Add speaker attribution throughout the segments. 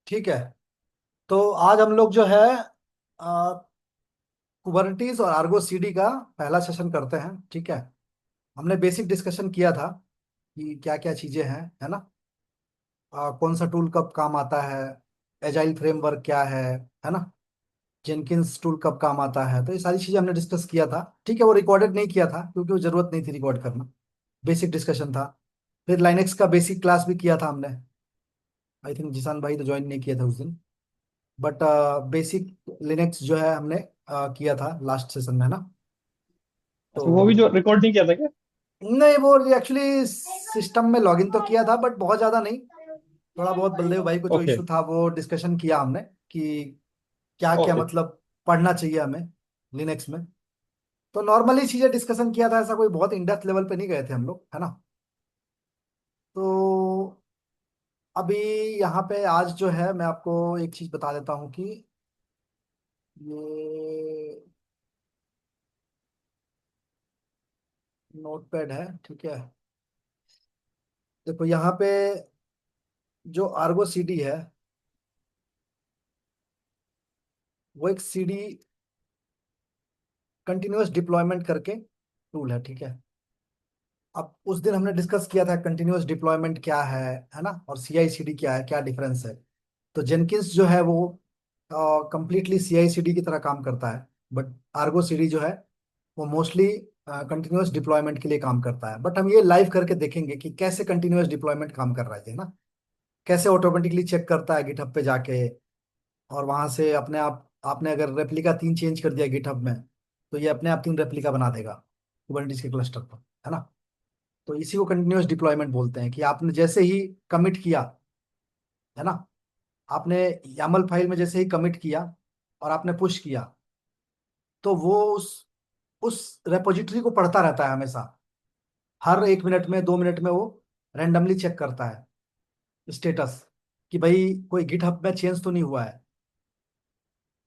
Speaker 1: ठीक है। तो आज हम लोग जो है कुबरनीटीज और आर्गो सीडी का पहला सेशन करते हैं। ठीक है। हमने बेसिक डिस्कशन किया था कि क्या क्या चीजें हैं, है ना। कौन सा टूल कब काम आता है, एजाइल फ्रेमवर्क क्या है ना। जेनकिंस टूल कब काम आता है, तो ये सारी चीजें हमने डिस्कस किया था। ठीक है, वो रिकॉर्डेड नहीं किया था क्योंकि वो जरूरत नहीं थी रिकॉर्ड करना। बेसिक डिस्कशन था। फिर लाइनेक्स का बेसिक क्लास भी किया था हमने। आई थिंक जिसान भाई तो ज्वाइन नहीं किया था उस दिन। बट बेसिक लिनक्स जो है हमने किया था लास्ट सेशन में, है ना। तो
Speaker 2: अच्छा, वो भी जो रिकॉर्ड नहीं किया था क्या?
Speaker 1: नहीं, वो एक्चुअली सिस्टम में लॉगिन तो किया था बट बहुत ज्यादा नहीं। थोड़ा बहुत बलदेव भाई को जो
Speaker 2: ओके।
Speaker 1: इशू था वो डिस्कशन किया हमने कि क्या क्या
Speaker 2: ओके।
Speaker 1: मतलब पढ़ना चाहिए हमें लिनक्स में। तो नॉर्मली चीजें डिस्कशन किया था, ऐसा कोई बहुत इन डेप्थ लेवल पे नहीं गए थे हम लोग, है ना। तो अभी यहाँ पे आज जो है मैं आपको एक चीज बता देता हूँ कि ये नोटपैड है। ठीक है। देखो यहाँ पे जो आर्गो सीडी है वो एक सीडी कंटिन्यूअस डिप्लॉयमेंट करके टूल है। ठीक है। अब उस दिन हमने डिस्कस किया था कंटिन्यूअस डिप्लॉयमेंट क्या है ना, और सीआई सीडी क्या है, क्या डिफरेंस है। तो जेनकिंस जो है वो कंप्लीटली सीआई सीडी की तरह काम करता है। बट आर्गो सीडी जो है वो मोस्टली कंटिन्यूअस डिप्लॉयमेंट के लिए काम करता है। बट हम ये लाइव करके देखेंगे कि कैसे कंटिन्यूअस डिप्लॉयमेंट काम कर रहा है ना। कैसे ऑटोमेटिकली चेक करता है गिटहब पे जाके, और वहां से अपने आप आपने अगर रेप्लिका 3 चेंज कर दिया गिटहब में तो ये अपने आप 3 रेप्लिका बना देगा कुबरनेटिस के क्लस्टर पर, है ना। तो इसी को कंटिन्यूअस डिप्लॉयमेंट बोलते हैं कि आपने जैसे ही कमिट किया, है ना, आपने YAML फाइल में जैसे ही कमिट किया और आपने पुश किया तो वो उस रेपोजिटरी को पढ़ता रहता है हमेशा। हर 1 मिनट में 2 मिनट में वो रैंडमली चेक करता है स्टेटस कि भाई कोई गिटहब में चेंज तो नहीं हुआ है।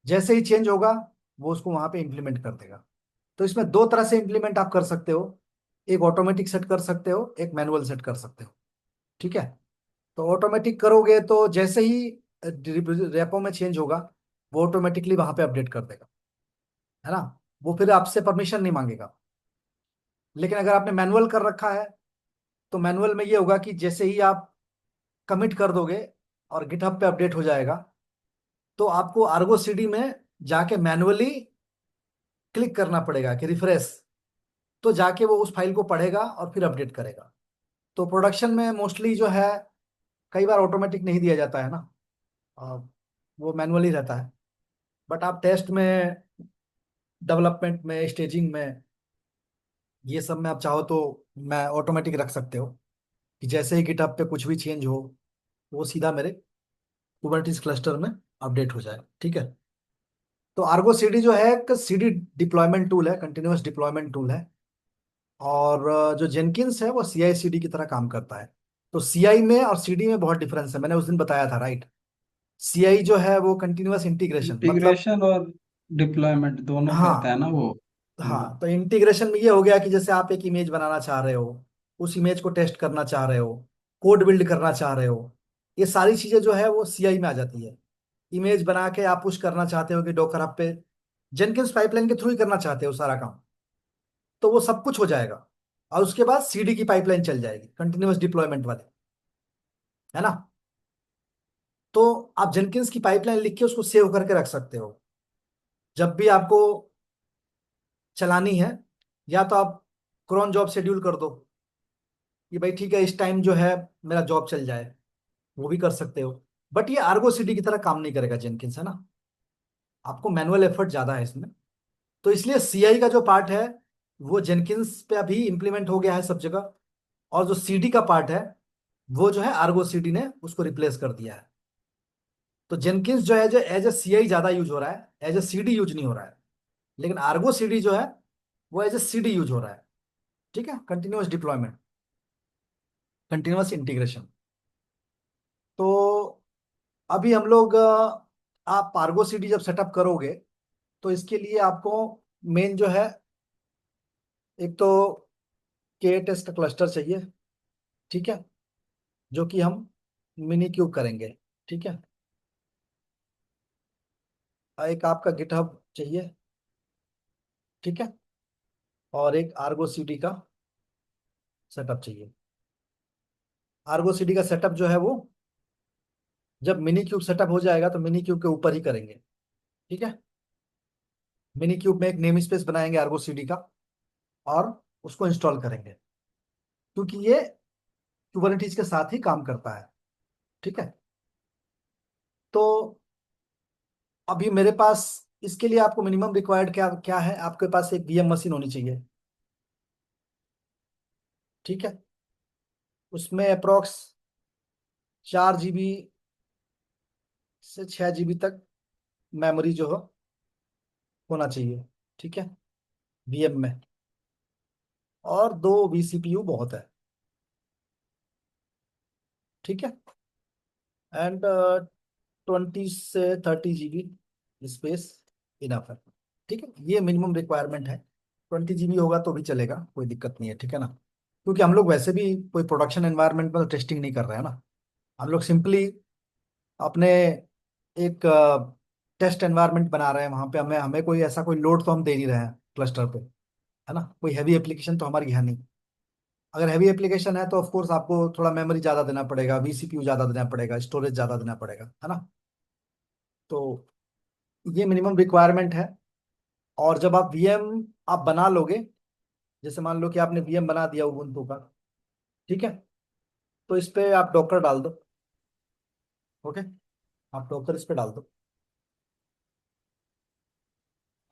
Speaker 1: जैसे ही चेंज होगा वो उसको वहां पे इंप्लीमेंट कर देगा। तो इसमें दो तरह से इंप्लीमेंट आप कर सकते हो। एक ऑटोमेटिक सेट कर सकते हो, एक मैनुअल सेट कर सकते हो। ठीक है। तो ऑटोमेटिक करोगे तो जैसे ही रेपो में चेंज होगा वो ऑटोमेटिकली वहां पे अपडेट कर देगा, है ना। वो फिर आपसे परमिशन नहीं मांगेगा। लेकिन अगर आपने मैनुअल कर रखा है तो मैनुअल में ये होगा कि जैसे ही आप कमिट कर दोगे और गिटहब पे अपडेट हो जाएगा तो आपको आर्गो सीडी में जाके मैनुअली क्लिक करना पड़ेगा कि रिफ्रेश। तो जाके वो उस फाइल को पढ़ेगा और फिर अपडेट करेगा। तो प्रोडक्शन में मोस्टली जो है कई बार ऑटोमेटिक नहीं दिया जाता है ना, और वो मैनुअली रहता है। बट आप टेस्ट में, डेवलपमेंट में, स्टेजिंग में, ये सब में आप चाहो तो मैं ऑटोमेटिक रख सकते हो कि जैसे ही गिटहब पे कुछ भी चेंज हो वो सीधा मेरे कुबरनेटिस क्लस्टर में अपडेट हो जाए। ठीक है। तो आर्गो सीडी जो है एक सीडी डिप्लॉयमेंट टूल है, कंटिन्यूअस डिप्लॉयमेंट टूल है। और जो जेनकिंस है वो सीआई सीडी की तरह काम करता है। तो सीआई में और सीडी में बहुत डिफरेंस है, मैंने उस दिन बताया था, राइट। सीआई जो है वो कंटिन्यूअस इंटीग्रेशन मतलब,
Speaker 2: इंटीग्रेशन और डिप्लॉयमेंट दोनों करता है
Speaker 1: हाँ
Speaker 2: ना वो।
Speaker 1: हाँ, तो इंटीग्रेशन में ये हो गया कि जैसे आप एक इमेज बनाना चाह रहे हो, उस इमेज को टेस्ट करना चाह रहे हो, कोड बिल्ड करना चाह रहे हो, ये सारी चीजें जो है वो सीआई में आ जाती है। इमेज बना के आप पुश करना चाहते हो कि डोकर आप पे जेनकिंस पाइपलाइन के थ्रू ही करना चाहते हो सारा काम, तो वो सब कुछ हो जाएगा। और उसके बाद सीडी की पाइपलाइन चल जाएगी कंटिन्यूअस डिप्लॉयमेंट वाले, है ना। तो आप जेनकिंस की पाइपलाइन लिख के उसको सेव करके रख सकते हो। जब भी आपको चलानी है, या तो आप क्रॉन जॉब शेड्यूल कर दो कि भाई ठीक है इस टाइम जो है मेरा जॉब चल जाए, वो भी कर सकते हो। बट ये आर्गो सीडी की तरह काम नहीं करेगा जेनकिंस, है ना। आपको मैनुअल एफर्ट ज्यादा है इसमें। तो इसलिए सीआई का जो पार्ट है वो जेनकिंस पे अभी इंप्लीमेंट हो गया है सब जगह। और जो सीडी का पार्ट है वो जो है आर्गो सीडी ने उसको रिप्लेस कर दिया है। तो जेनकिंस जो है जो एज ए सीआई ज्यादा यूज हो रहा है, एज ए सीडी यूज नहीं हो रहा है। लेकिन आर्गो सीडी जो है वो एज ए सीडी यूज हो रहा है। ठीक है। Continuous deployment, continuous integration. तो अभी हम लोग आप पार्गो सीडी जब सेटअप करोगे तो इसके लिए आपको मेन जो है एक तो के टेस्ट का क्लस्टर चाहिए। ठीक है। जो कि हम मिनी क्यूब करेंगे। ठीक है। एक आपका गिटहब चाहिए, ठीक है, और एक आर्गो सीडी का सेटअप चाहिए। आर्गो सीडी का सेटअप जो है वो, जब मिनी क्यूब सेटअप हो जाएगा तो मिनी क्यूब के ऊपर ही करेंगे, ठीक है। मिनी क्यूब में एक नेम स्पेस बनाएंगे आर्गो सीडी का, और उसको इंस्टॉल करेंगे, क्योंकि ये कुबरनेटिस के साथ ही काम करता है, ठीक है। तो अभी मेरे पास, इसके लिए आपको मिनिमम रिक्वायर्ड क्या क्या है, आपके पास एक वीएम मशीन होनी चाहिए, ठीक है। उसमें अप्रोक्स 4 GB से 6 GB तक मेमोरी जो हो होना चाहिए, ठीक है, वीएम में। और 2 vCPU बहुत है, ठीक है। एंड 20 से 30 GB स्पेस इनफ है, ठीक है। ये मिनिमम रिक्वायरमेंट है। 20 GB होगा तो भी चलेगा, कोई दिक्कत नहीं है, ठीक है ना। क्योंकि हम लोग वैसे भी कोई प्रोडक्शन एनवायरनमेंट में टेस्टिंग नहीं कर रहे हैं ना, हम लोग सिंपली अपने एक टेस्ट एनवायरनमेंट बना रहे हैं। वहां पे हमें हमें कोई ऐसा कोई लोड तो हम दे नहीं रहे हैं क्लस्टर पे, है ना। कोई हैवी एप्लीकेशन तो हमारी है नहीं। अगर हैवी एप्लीकेशन है तो ऑफ कोर्स आपको थोड़ा मेमोरी ज्यादा देना पड़ेगा, वीसीपीयू ज्यादा देना पड़ेगा, स्टोरेज ज्यादा देना पड़ेगा, है ना। तो ये मिनिमम रिक्वायरमेंट है। और जब आप वीएम आप बना लोगे, जैसे मान लो कि आपने वीएम बना दिया उबुंटू का, ठीक है, तो इस पे आप डॉकर डाल दो, ओके। आप डॉकर इस पे डाल दो।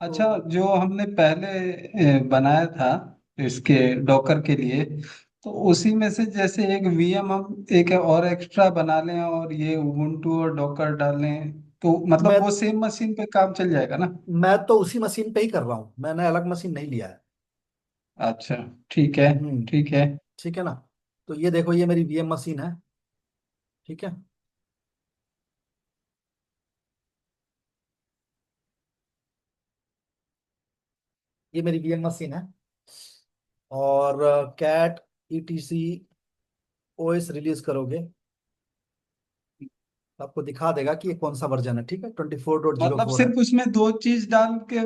Speaker 1: तो
Speaker 2: अच्छा, जो हमने पहले बनाया था इसके डॉकर के लिए, तो उसी में से जैसे एक वीएम हम एक और एक्स्ट्रा बना लें और ये उबुंटू और डॉकर डाल लें, तो मतलब
Speaker 1: मैं
Speaker 2: वो सेम मशीन पे काम चल जाएगा ना?
Speaker 1: मैं तो उसी मशीन पे ही कर रहा हूँ, मैंने अलग मशीन नहीं लिया है।
Speaker 2: अच्छा, ठीक है।
Speaker 1: हम्म।
Speaker 2: ठीक है।
Speaker 1: ठीक है ना। तो ये देखो, ये मेरी वीएम मशीन है, ठीक है। ये मेरी वीएम मशीन है। और कैट ईटीसी ओएस रिलीज करोगे तो आपको दिखा देगा कि ये कौन सा वर्जन है, ठीक है, 24.04
Speaker 2: मतलब
Speaker 1: है।
Speaker 2: सिर्फ उसमें दो चीज डाल के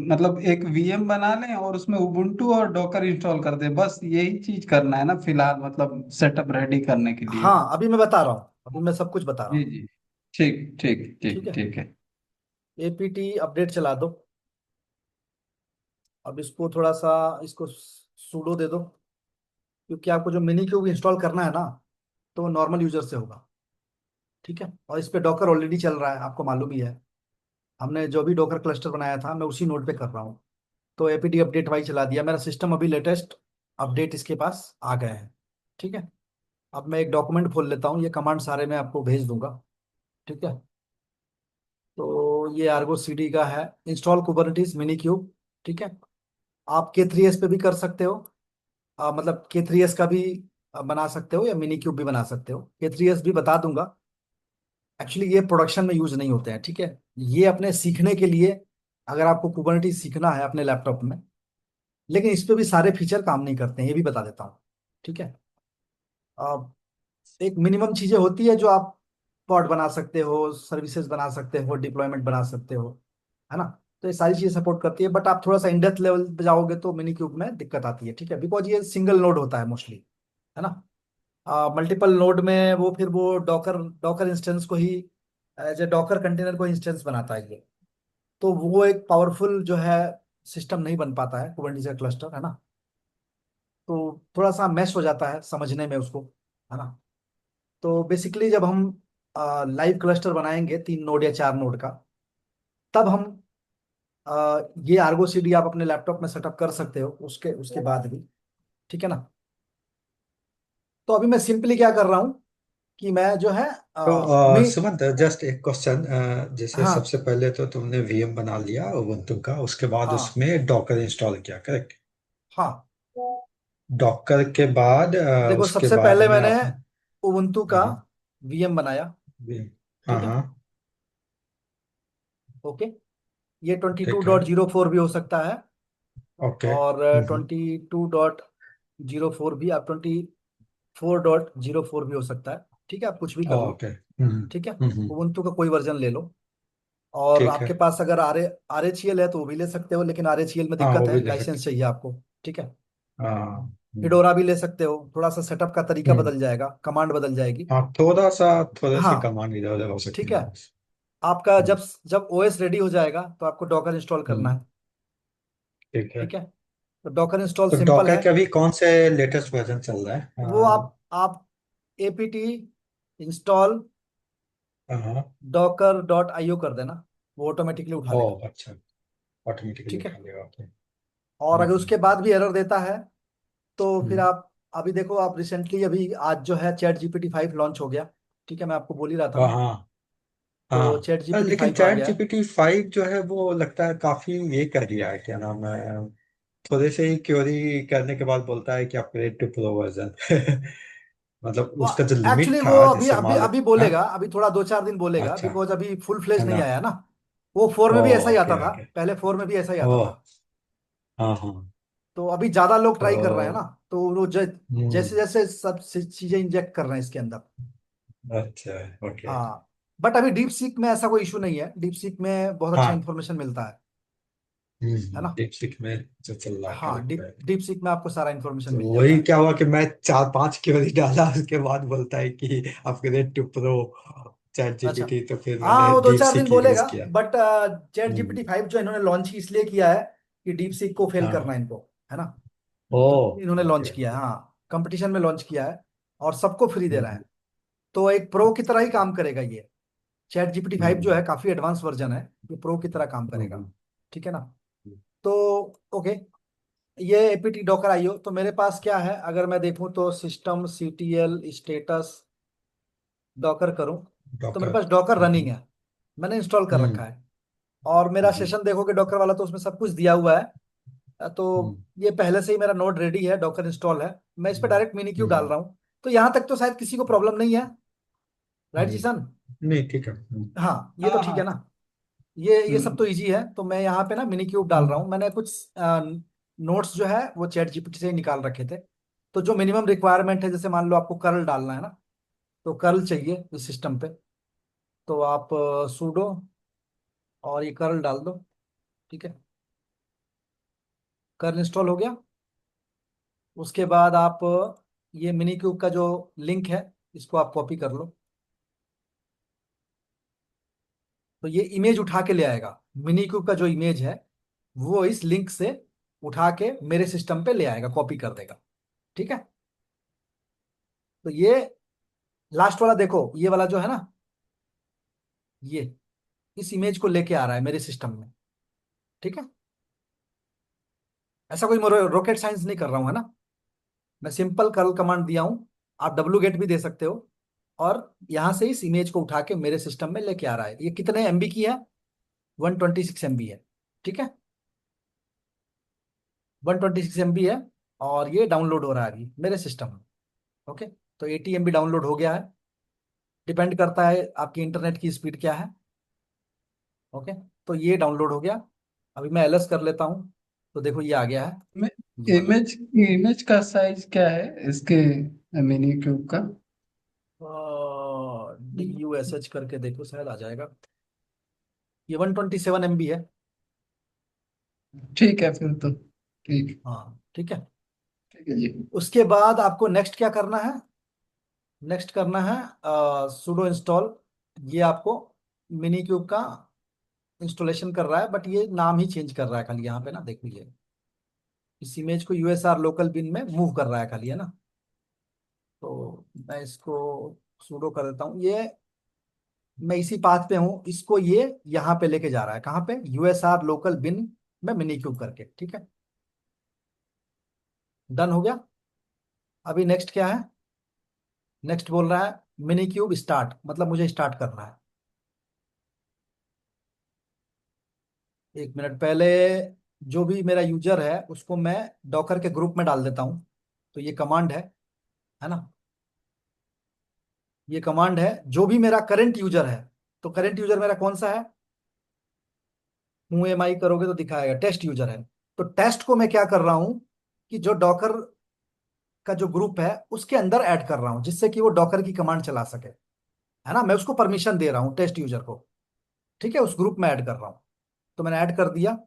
Speaker 2: मतलब एक वीएम बना लें और उसमें उबुंटू और डॉकर इंस्टॉल कर दें, बस यही चीज करना है ना फिलहाल, मतलब सेटअप रेडी करने के लिए?
Speaker 1: हाँ, अभी मैं बता रहा हूँ, अभी मैं सब कुछ बता रहा
Speaker 2: जी
Speaker 1: हूँ,
Speaker 2: जी। ठीक ठीक
Speaker 1: ठीक
Speaker 2: ठीक
Speaker 1: है।
Speaker 2: ठीक है।
Speaker 1: एपीटी अपडेट चला दो। अब इसको थोड़ा सा, इसको सूडो दे दो, क्योंकि आपको जो मिनी क्यूब इंस्टॉल करना है ना, तो वो नॉर्मल यूजर से होगा, ठीक है। और इस पे डॉकर ऑलरेडी चल रहा है, आपको मालूम ही है। हमने जो भी डॉकर क्लस्टर बनाया था मैं उसी नोड पे कर रहा हूँ। तो एपीटी अपडेट वाई चला दिया, मेरा सिस्टम अभी लेटेस्ट अपडेट इसके पास आ गए हैं, ठीक है। अब मैं एक डॉक्यूमेंट खोल लेता हूँ, ये कमांड सारे मैं आपको भेज दूंगा, ठीक है। तो ये आर्गो सीडी का है, इंस्टॉल कुबरनेटिस मिनी क्यूब, ठीक है। आप K3S पे भी कर सकते हो, मतलब K3S का भी बना सकते हो, या मिनी क्यूब भी बना सकते हो। K3S भी बता दूंगा। एक्चुअली ये प्रोडक्शन में यूज नहीं होते हैं, ठीक है। ये अपने सीखने के लिए, अगर आपको कुबरनेटिस सीखना है अपने लैपटॉप में, लेकिन इस पे भी सारे फीचर काम नहीं करते हैं, ये भी बता देता हूँ, ठीक है। एक मिनिमम चीजें होती है जो आप पॉड बना सकते हो, सर्विसेज बना सकते हो, डिप्लॉयमेंट बना सकते हो, है ना। तो ये सारी चीजें सपोर्ट करती है, बट आप थोड़ा सा इन डेप्थ लेवल पे जाओगे तो मिनी क्यूब में दिक्कत आती है, ठीक है, बिकॉज ये सिंगल नोड होता है मोस्टली, है ना। मल्टीपल नोड में वो फिर वो डॉकर डॉकर इंस्टेंस को ही, एज ए डॉकर कंटेनर को इंस्टेंस बनाता है ये। तो वो एक पावरफुल जो है सिस्टम नहीं बन पाता है कुबरनेटिस का क्लस्टर, है ना। तो थोड़ा सा मैश हो जाता है समझने में उसको, है ना। तो बेसिकली जब हम लाइव क्लस्टर बनाएंगे 3 नोड या 4 नोड का, तब हम ये आर्गो सीडी आप अपने लैपटॉप में सेटअप कर सकते हो उसके उसके बाद भी, ठीक है ना। तो अभी मैं सिंपली क्या कर रहा हूँ कि मैं जो है
Speaker 3: तो
Speaker 1: मी
Speaker 3: सुमंत, जस्ट एक क्वेश्चन। जैसे
Speaker 1: हाँ,
Speaker 3: सबसे पहले तो तुमने वीएम बना लिया उबुंटू का, उसके बाद
Speaker 1: हाँ,
Speaker 3: उसमें डॉकर इंस्टॉल किया, करेक्ट?
Speaker 1: हाँ।
Speaker 3: डॉकर के बाद
Speaker 1: देखो,
Speaker 3: उसके
Speaker 1: सबसे
Speaker 3: बाद
Speaker 1: पहले
Speaker 3: में
Speaker 1: मैंने
Speaker 3: आपने।
Speaker 1: उबुंटू का
Speaker 3: हाँ।
Speaker 1: वीएम बनाया,
Speaker 3: हाँ
Speaker 1: ठीक है,
Speaker 3: हाँ।
Speaker 1: ओके। ये ट्वेंटी टू
Speaker 3: ठीक है।
Speaker 1: डॉट जीरो फोर भी हो सकता है,
Speaker 3: ओके।
Speaker 1: और 22.04 भी, आप 24.04 भी हो सकता है, ठीक है, आप कुछ भी कर लो,
Speaker 3: ओके।
Speaker 1: ठीक है। उबुंटू का कोई वर्जन ले लो। और
Speaker 3: ठीक है।
Speaker 1: आपके पास अगर आर एच एल है तो वो भी ले सकते हो, लेकिन आर एच एल में
Speaker 3: हाँ
Speaker 1: दिक्कत
Speaker 3: वो भी
Speaker 1: है,
Speaker 3: ले सकते।
Speaker 1: लाइसेंस चाहिए आपको। ठीक है।
Speaker 3: हाँ।
Speaker 1: फिडोरा भी ले सकते हो, थोड़ा सा सेटअप का तरीका
Speaker 3: हम्म।
Speaker 1: बदल जाएगा, कमांड बदल जाएगी।
Speaker 3: हाँ थोड़ा सा, थोड़े से
Speaker 1: हाँ
Speaker 3: कमान इधर उधर हो सकते
Speaker 1: ठीक
Speaker 3: हैं
Speaker 1: है।
Speaker 3: बस।
Speaker 1: आपका
Speaker 3: हम्म।
Speaker 1: जब जब ओएस रेडी हो जाएगा तो आपको डॉकर इंस्टॉल करना
Speaker 3: हम्म,
Speaker 1: है।
Speaker 3: ठीक है।
Speaker 1: ठीक है। तो डॉकर इंस्टॉल
Speaker 3: तो
Speaker 1: सिंपल
Speaker 3: डॉकर
Speaker 1: है।
Speaker 3: के अभी कौन से लेटेस्ट वर्जन चल रहा है?
Speaker 1: वो आप एपीटी इंस्टॉल
Speaker 3: हाँ।
Speaker 1: डॉकर डॉट आईओ कर देना, वो ऑटोमेटिकली उठा
Speaker 3: ओ
Speaker 1: लेगा।
Speaker 3: अच्छा, ऑटोमेटिकली
Speaker 1: ठीक है।
Speaker 3: उठा लेगा, ओके।
Speaker 1: और अगर
Speaker 3: हम्म।
Speaker 1: उसके बाद भी एरर देता है तो फिर
Speaker 3: हम्म।
Speaker 1: आप अभी देखो, आप रिसेंटली अभी आज जो है चैट जीपीटी 5 लॉन्च हो गया। ठीक है, मैं आपको बोल ही रहा था
Speaker 3: हाँ
Speaker 1: ना।
Speaker 3: हाँ
Speaker 1: तो
Speaker 3: हाँ।
Speaker 1: चैट जीपीटी
Speaker 3: लेकिन
Speaker 1: 5 आ
Speaker 3: चैट
Speaker 1: गया है।
Speaker 3: जीपीटी 5 जो है वो लगता है काफी ये कर दिया है, क्या नाम है, थोड़े से ही क्वेरी करने के बाद बोलता है कि अपग्रेड टू प्रो वर्जन। मतलब उसका जो लिमिट
Speaker 1: एक्चुअली वो
Speaker 3: था,
Speaker 1: अभी
Speaker 3: जैसे
Speaker 1: अभी
Speaker 3: मान लो।
Speaker 1: अभी
Speaker 3: हाँ।
Speaker 1: बोलेगा, अभी थोड़ा 2-4 दिन बोलेगा,
Speaker 3: अच्छा।
Speaker 1: बिकॉज अभी फुल फ्लेज
Speaker 3: है
Speaker 1: नहीं
Speaker 3: ना।
Speaker 1: आया ना। वो 4
Speaker 3: ओ
Speaker 1: में भी ऐसा ही आता
Speaker 3: ओके
Speaker 1: था,
Speaker 3: ओके।
Speaker 1: पहले 4 में भी ऐसा ही
Speaker 3: ओ
Speaker 1: आता था।
Speaker 3: हाँ हाँ।
Speaker 1: तो अभी ज्यादा लोग ट्राई कर रहे हैं ना।
Speaker 3: तो
Speaker 1: तो वो जैसे
Speaker 3: हम्म।
Speaker 1: जैसे सब चीजें इंजेक्ट कर रहे हैं इसके अंदर।
Speaker 3: अच्छा। ओके।
Speaker 1: हाँ। बट अभी डीप सीक में ऐसा कोई इशू नहीं है, डीप सीक में बहुत अच्छा
Speaker 3: हाँ।
Speaker 1: इंफॉर्मेशन मिलता है ना।
Speaker 3: डीपसीक में जो चल रहा है क्या
Speaker 1: हाँ,
Speaker 3: लगता
Speaker 1: डीप
Speaker 3: है?
Speaker 1: डीप सीक में आपको सारा इंफॉर्मेशन
Speaker 3: तो
Speaker 1: मिल जाता
Speaker 3: वही
Speaker 1: है।
Speaker 3: क्या हुआ कि मैं 4 5 क्वेरी डाला, उसके बाद बोलता है कि अपग्रेड टू प्रो चैट
Speaker 1: अच्छा।
Speaker 3: जीपीटी, तो फिर
Speaker 1: हाँ,
Speaker 3: मैंने
Speaker 1: वो दो
Speaker 3: डीप
Speaker 1: चार दिन
Speaker 3: सीक यूज
Speaker 1: बोलेगा।
Speaker 3: किया।
Speaker 1: But chat
Speaker 3: hmm.
Speaker 1: जीपीटी 5 जो इन्होंने लॉन्च ही इसलिए किया है कि डीप सीक को फेल करना
Speaker 3: हाँ।
Speaker 1: है इनको, है ना।
Speaker 3: ओ
Speaker 1: तो इन्होंने लॉन्च
Speaker 3: ओके।
Speaker 1: किया है, हाँ, कंपटीशन में लॉन्च किया है। और सबको फ्री दे रहा
Speaker 3: हम्म।
Speaker 1: है। तो एक प्रो की तरह ही काम करेगा ये। चैट जीपीटी 5 जो
Speaker 3: हम्म।
Speaker 1: है काफी एडवांस वर्जन है। ये प्रो की तरह काम
Speaker 3: हम्म।
Speaker 1: करेगा। ठीक है ना।
Speaker 3: हम्म।
Speaker 1: तो ओके, ये एपीटी डॉकर आईओ तो मेरे पास क्या है, अगर मैं देखूं तो सिस्टम सीटीएल स्टेटस डॉकर करूं तो मेरे
Speaker 3: डॉक्टर।
Speaker 1: पास डॉकर रनिंग
Speaker 3: हम्म।
Speaker 1: है, मैंने इंस्टॉल कर रखा
Speaker 3: हम्म।
Speaker 1: है। और मेरा
Speaker 3: हम्म।
Speaker 1: सेशन देखोगे डॉकर वाला तो उसमें सब कुछ दिया हुआ है। तो
Speaker 3: हम्म।
Speaker 1: ये पहले से ही मेरा नोड रेडी है, डॉकर इंस्टॉल है। मैं इस पर
Speaker 3: हम्म।
Speaker 1: डायरेक्ट मिनी क्यूब डाल
Speaker 3: हम्म।
Speaker 1: रहा हूँ। तो यहाँ तक तो शायद किसी को प्रॉब्लम नहीं है, राइट
Speaker 3: हम्म।
Speaker 1: जीसन।
Speaker 3: नहीं ठीक है।
Speaker 1: हाँ, ये तो
Speaker 3: हाँ
Speaker 1: ठीक है
Speaker 3: हाँ।
Speaker 1: ना। ये सब तो
Speaker 3: हम्म।
Speaker 1: इजी है। तो मैं यहाँ पे ना मिनी क्यूब डाल रहा
Speaker 3: हम्म।
Speaker 1: हूँ। मैंने कुछ नोट्स जो है वो चैट जीपीटी से ही निकाल रखे थे। तो जो मिनिमम रिक्वायरमेंट है, जैसे मान लो आपको कर्ल डालना है ना, तो कर्ल चाहिए इस सिस्टम पे। तो आप सूडो और ये कर्ल डाल दो। ठीक है। कर्ल इंस्टॉल हो गया। उसके बाद आप ये मिनी क्यूब का जो लिंक है, इसको आप कॉपी कर लो। तो ये इमेज उठा के ले आएगा। मिनी क्यूब का जो इमेज है वो इस लिंक से उठा के मेरे सिस्टम पे ले आएगा, कॉपी कर देगा। ठीक है। तो ये लास्ट वाला देखो, ये वाला जो है ना, ये इस इमेज को लेके आ रहा है मेरे सिस्टम में। ठीक है। ऐसा कोई रॉकेट साइंस नहीं कर रहा हूं, है ना। मैं सिंपल कर्ल कमांड दिया हूं। आप डब्ल्यू गेट भी दे सकते हो। और यहां से इस इमेज को उठा के मेरे सिस्टम में लेके आ रहा है। ये कितने एमबी की है? 126 MB है। ठीक है। 126 MB है। और ये डाउनलोड हो रहा है अभी मेरे सिस्टम में। ओके। तो 80 MB डाउनलोड हो गया है। डिपेंड करता है आपकी इंटरनेट की स्पीड क्या है। ओके। तो ये डाउनलोड हो गया। अभी मैं एलएस कर लेता हूँ। तो देखो ये आ गया है, ये वाला।
Speaker 2: इमेज इमेज का साइज क्या है इसके मिनी क्यूब का?
Speaker 1: DUSH करके देखो, शायद आ जाएगा। ये 127 MB है।
Speaker 2: ठीक है फिर तो, ठीक।
Speaker 1: हाँ ठीक है।
Speaker 2: ठीक है जी।
Speaker 1: उसके बाद आपको नेक्स्ट क्या करना है? नेक्स्ट करना है सुडो इंस्टॉल। ये आपको मिनी क्यूब का इंस्टॉलेशन कर रहा है, बट ये नाम ही चेंज कर रहा है खाली, यहाँ पे ना देख लीजिए। इस इमेज को यूएसआर लोकल बिन में मूव कर रहा है खाली, है ना। तो मैं इसको सुडो कर देता हूँ। ये मैं इसी पाथ पे हूँ, इसको ये यहाँ पे लेके जा रहा है, कहाँ पे? यूएसआर लोकल बिन में मिनी क्यूब करके। ठीक है। डन हो गया। अभी नेक्स्ट क्या है? नेक्स्ट बोल रहा है मिनी क्यूब स्टार्ट, मतलब मुझे स्टार्ट करना है। 1 मिनट पहले जो भी मेरा यूजर है उसको मैं डॉकर के ग्रुप में डाल देता हूँ। तो ये कमांड है ना। ये कमांड है जो भी मेरा करंट यूजर है। तो करंट यूजर मेरा कौन सा है? हूँ एम आई करोगे तो दिखाएगा टेस्ट यूजर है। तो टेस्ट को मैं क्या कर रहा हूँ कि जो डॉकर का जो ग्रुप है उसके अंदर ऐड कर रहा हूँ, जिससे कि वो डॉकर की कमांड चला सके, है ना। मैं उसको परमिशन दे रहा हूँ टेस्ट यूजर को। ठीक है, उस ग्रुप में ऐड कर रहा हूँ। तो मैंने ऐड कर दिया।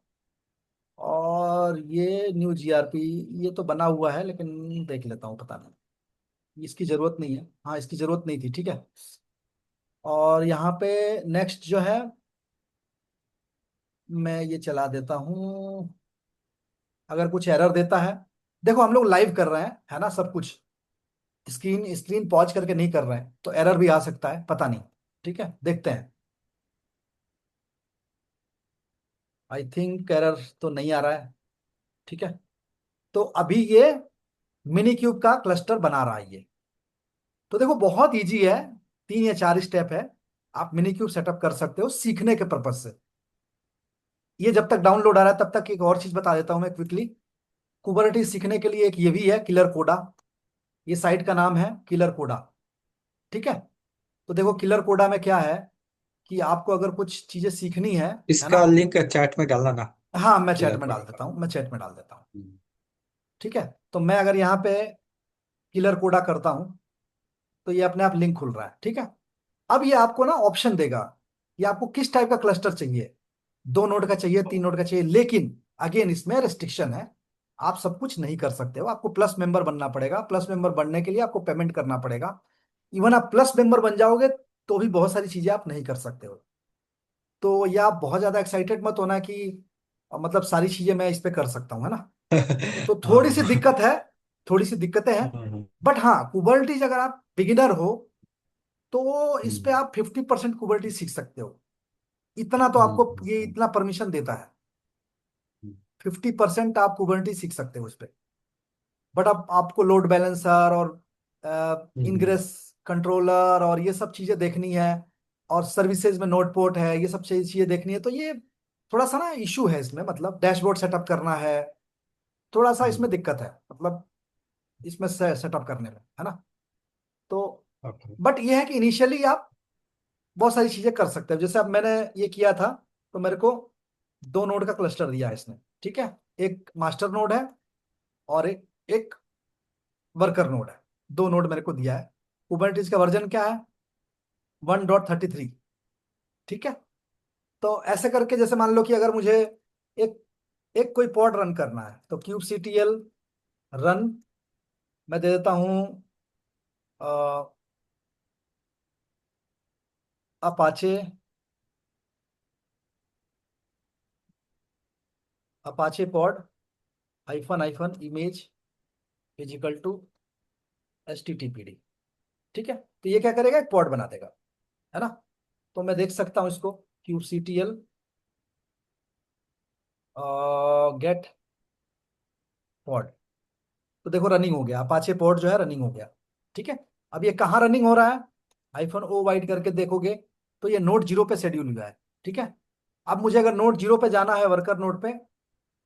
Speaker 1: और ये न्यू जीआरपी, ये तो बना हुआ है, लेकिन देख लेता हूँ, पता नहीं इसकी जरूरत नहीं है। हाँ, इसकी जरूरत नहीं थी, ठीक है। और यहाँ पे नेक्स्ट जो है, मैं ये चला देता हूँ। अगर कुछ एरर देता है, देखो हम लोग लाइव कर रहे हैं, है ना, सब कुछ स्क्रीन स्क्रीन पॉज करके नहीं कर रहे हैं, तो एरर भी आ सकता है, पता नहीं। ठीक है, देखते हैं। आई थिंक एरर तो नहीं आ रहा है। ठीक है, तो अभी ये मिनी क्यूब का क्लस्टर बना रहा है ये। तो देखो बहुत इजी है, 3 या 4 स्टेप है। आप मिनी क्यूब सेटअप कर सकते हो सीखने के पर्पज से। ये जब तक डाउनलोड आ रहा है तब तक एक और चीज बता देता हूं मैं क्विकली। कुबरनेटिस सीखने के लिए एक ये भी है, किलर कोडा। ये साइट का नाम है किलर कोडा। ठीक है। तो देखो किलर कोडा में क्या है, कि आपको अगर कुछ चीजें सीखनी है ना।
Speaker 3: इसका लिंक चैट में डालना ना।
Speaker 1: हाँ, मैं चैट
Speaker 3: किलर
Speaker 1: में डाल
Speaker 3: कोड
Speaker 1: देता
Speaker 3: का।
Speaker 1: हूँ, मैं चैट में डाल देता हूँ।
Speaker 3: हम्म।
Speaker 1: ठीक है। तो मैं अगर यहाँ पे किलर कोडा करता हूँ, तो ये अपने आप लिंक खुल रहा है। ठीक है। अब ये आपको ना ऑप्शन देगा, ये आपको किस टाइप का क्लस्टर चाहिए। 2 नोड का चाहिए, 3 नोड का चाहिए, लेकिन अगेन इसमें रिस्ट्रिक्शन है। आप सब कुछ नहीं कर सकते हो, आपको प्लस मेंबर बनना पड़ेगा। प्लस मेंबर बनने के लिए आपको पेमेंट करना पड़ेगा। इवन आप प्लस मेंबर बन जाओगे तो भी बहुत सारी चीजें आप नहीं कर सकते हो। तो ये आप बहुत ज्यादा एक्साइटेड मत होना कि मतलब सारी चीजें मैं इस पे कर सकता हूँ, है ना। तो थोड़ी सी
Speaker 3: हाँ।
Speaker 1: दिक्कत है, थोड़ी सी दिक्कतें हैं।
Speaker 3: हम्म।
Speaker 1: बट हाँ, कुबरनीटीज अगर आप बिगिनर हो तो इस पे
Speaker 3: हम्म।
Speaker 1: आप 50% कुबरनीटीज सीख सकते हो। इतना तो
Speaker 3: हम्म।
Speaker 1: आपको ये इतना परमिशन देता है। 50% आप कुबरनीटीज सीख सकते हो इस पे। बट अब आपको लोड बैलेंसर और
Speaker 3: हम्म।
Speaker 1: इनग्रेस कंट्रोलर और ये सब चीजें देखनी है। और सर्विसेज में नोड पोर्ट है, ये सब चीजें देखनी है। तो ये थोड़ा सा ना इशू है इसमें, मतलब डैशबोर्ड सेटअप करना है। थोड़ा सा इसमें दिक्कत है, मतलब इसमें सेटअप करने में, है ना। तो
Speaker 3: ओके।
Speaker 1: बट ये है कि इनिशियली आप बहुत सारी चीजें कर सकते हो। जैसे अब मैंने ये किया था, तो मेरे को 2 नोड का क्लस्टर दिया है इसने। ठीक है। एक मास्टर नोड है और एक वर्कर नोड है। 2 नोड मेरे को दिया है। कुबरनेटिस का वर्जन क्या है, 1.33। ठीक है। तो ऐसे करके, जैसे मान लो कि अगर मुझे एक एक कोई पॉड रन करना है, तो kubectl रन मैं दे देता हूँ Apache Apache pod hyphen hyphen image is equal to HTTPD। ठीक है। तो ये क्या करेगा, एक पॉड बना देगा, है ना। तो मैं देख सकता हूँ इसको, kubectl गेट पॉड। तो देखो रनिंग हो गया, अपाचे पॉड जो है रनिंग हो गया। ठीक है। अब ये कहाँ रनिंग हो रहा है, -O वाइड करके देखोगे तो ये नोड 0 पे शेड्यूल हुआ है। ठीक है। अब मुझे अगर नोड 0 पे जाना है, वर्कर नोड पे,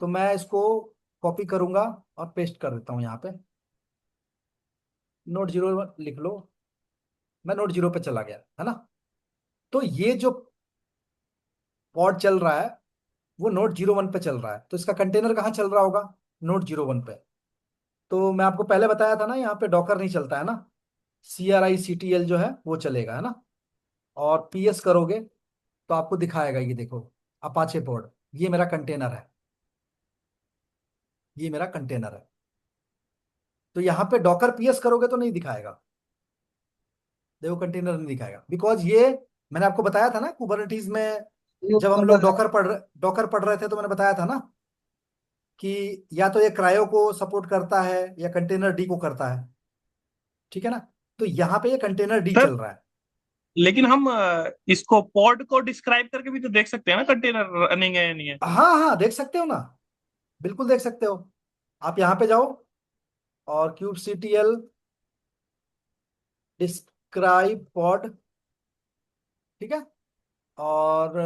Speaker 1: तो मैं इसको कॉपी करूंगा और पेस्ट कर देता हूँ यहाँ पे। नोड 0 लिख लो, मैं नोड 0 पे चला गया, है ना। तो ये जो पॉड चल रहा है वो नोड 0 1 पे चल रहा है, तो इसका कंटेनर कहाँ चल रहा होगा, नोड 0 1 पे। तो मैं आपको पहले बताया था ना, यहाँ पे डॉकर नहीं चलता है ना। CRICTL जो है वो चलेगा, है ना। और PS करोगे तो आपको दिखाएगा, ये देखो अपाचे पॉड, ये मेरा कंटेनर है, ये मेरा कंटेनर है। तो यहाँ पे डॉकर PS करोगे तो नहीं दिखाएगा, देखो कंटेनर नहीं दिखाएगा, बिकॉज ये मैंने आपको बताया था ना कुबरनेटीज में। जब हम लोग डॉकर पढ़ रहे थे तो मैंने बताया था ना कि या तो ये क्रायो को सपोर्ट करता है या कंटेनर डी को करता है। ठीक है ना। तो यहाँ पे ये कंटेनर डी
Speaker 4: सर,
Speaker 1: चल रहा है।
Speaker 4: लेकिन हम इसको पॉड को डिस्क्राइब करके भी तो देख सकते हैं ना, कंटेनर रनिंग है या नहीं है।
Speaker 1: हाँ हाँ, देख सकते हो ना, बिल्कुल देख सकते हो। आप यहाँ पे जाओ और kubectl डिस्क्राइब पॉड। ठीक है। और